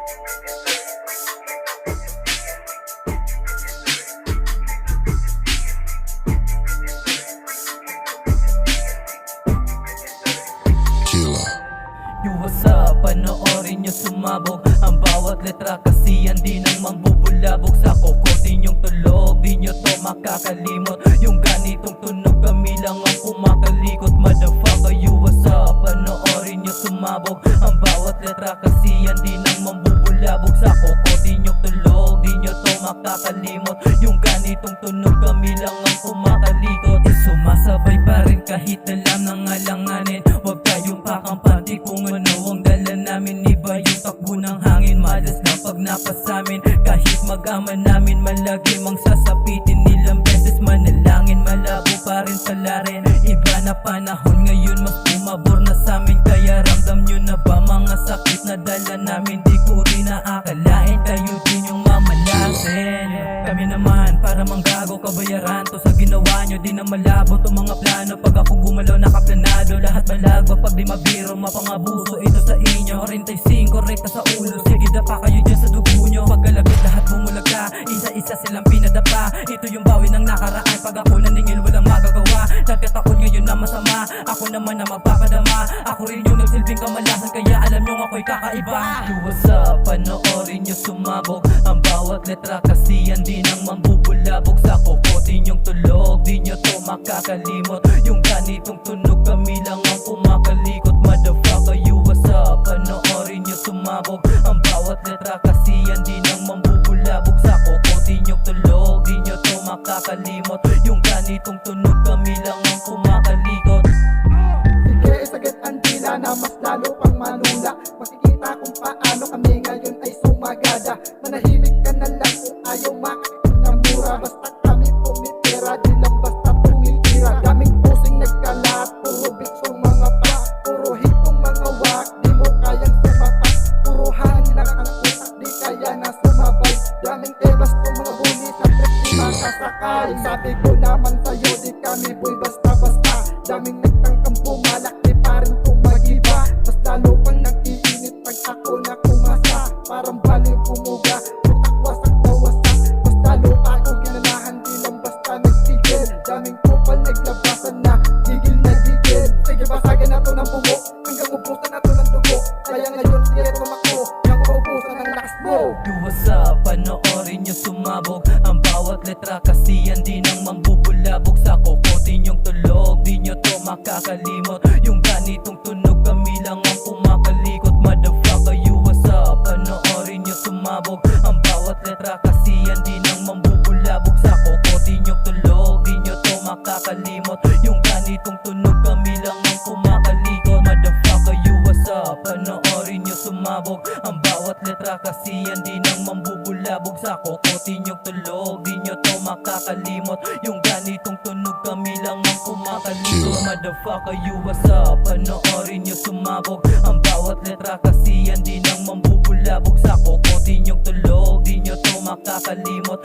What's up? Panoorin nyo sumabog ang bawat letra kasi yan di nang mangbubulabog sa kokotin yung tulog. Di nyo to makakalimot, yung ganitong tunog kami lang ang kumakalikot. Motherfucker, you what's up? Panoorin nyo sumabog ang bawat letra kasi yan di nang mangbubulabog sa kokotin yung tulog. Di nyo to makakalimot, yung ganitong tunog kami lang ang kumakalikot. Sumasabay pa rin kahit alam nang alanganin. Huwag kayong kakampanti kung ano ang dala namin. Iba yung takbo ng hangin, malas na pag napasamin. Kahit mag-ama namin, malagi mang sasapitin. Ilang beses manalangin, malabo pa rin pala rin. Iba na panahon ngayon, mas pumabor na samin. Kaya ramdam nyo na ba mga sakit na dala namin? Di ko rin naakalain, kayo din yung mamalasin. Kami naman para manggago, kabayaran to sa ginawa nyo. Di na malabo to mga plano, pag ako gumalaw nakaplanado. Lahat malagwa pag di mabiro, mapangabuso ito sa inyo. 45 rekta sa ulo, sige dapa kayo dyan sa dugo nyo. Pagkalapit lahat bumulagka, isa-isa silang pinadapa. Ito yung bawi ng nakaraan, pag ako naningil walang magagawa. Nagkataon ngayon na masama, ako naman na magpapadama. Ako rin yung nagsilbing kamalasan, kaya alam nyo ako'y kakaiba. What's up? Panoorin nyo sumabog ang bawat letra kasi yan di nang mambubulabog sa kokotin yung tulog. Di nyo to makakalimot, yung ganitong tunog kami lang ang kumakalikot. Motherfucker, you what's up? Panoorin nyo sumabog ang bawat letra kasi yan di nang mambubulabog sa kokotin yung tulog. Di nyo to makakalimot, yung ganitong tunog kami lang ang kumakalikot. Sige, sagad ang dila na mas lalo pang malula. Makikita kung paano kami ngayon ay sumagada. Manahimik ka na lang kung ayaw makakita na mura. Basta kami pumipira, di lang basta tumitira. Daming pusing nagkalat, puro bitsong mga pa. Puro hitong mga wak, di mo kayang sumapak. Puro hangin lang ang utak, di kaya na sumabay. Daming ebas to mga buli sa trip, di makasakay. Sabi ko naman sa'yo, di kami boy basta-basta. Daming nagtangkang bumalak, di pa rin tumagiba. Mas lalo pang nag-iinit pag ako na kumasa. Parang baliw pumuga, utak wasak na wasak. Mas lalo pa ako ginanahan, di lang basta nagtigil. Daming kupal naglabasan na, gigil na gigil. Sige basagin na to ng bumo, hanggang ubusan na to ng dugo. Kaya ngayon sige tumakbo, nang maubusan ng lakas mo. What's up? Panoorin nyo sumabog ang bawat letra kasi yan di nang mambubulabog sa kokotin yung tulog. Di nyo to makakalimot, yung ganitong tunog kami lang ang kumakalikot. Motherfucker, you what's up? Panoorin nyo sumabog ang bawat letra kasi yan di nang mambubulabog sa kokotin yung tulog. Di nyo to makakalimot, yung ganitong tunog kami lang ang kumakalikot. Motherfucker, you what's up? Panoorin nyo sumabog ang bawat letra kasi yan di nang mambubulabog sa kokotin yung tulog. Di nyo to makakalimot, yung ganitong tunog kami lang ang kumakalikot. Motherfucker, you what's up? Panoorin nyo sumabog ang bawat letra kasi yan di nang mambubulabog sa kokotin yung tulog. Di nyo to makakalimot,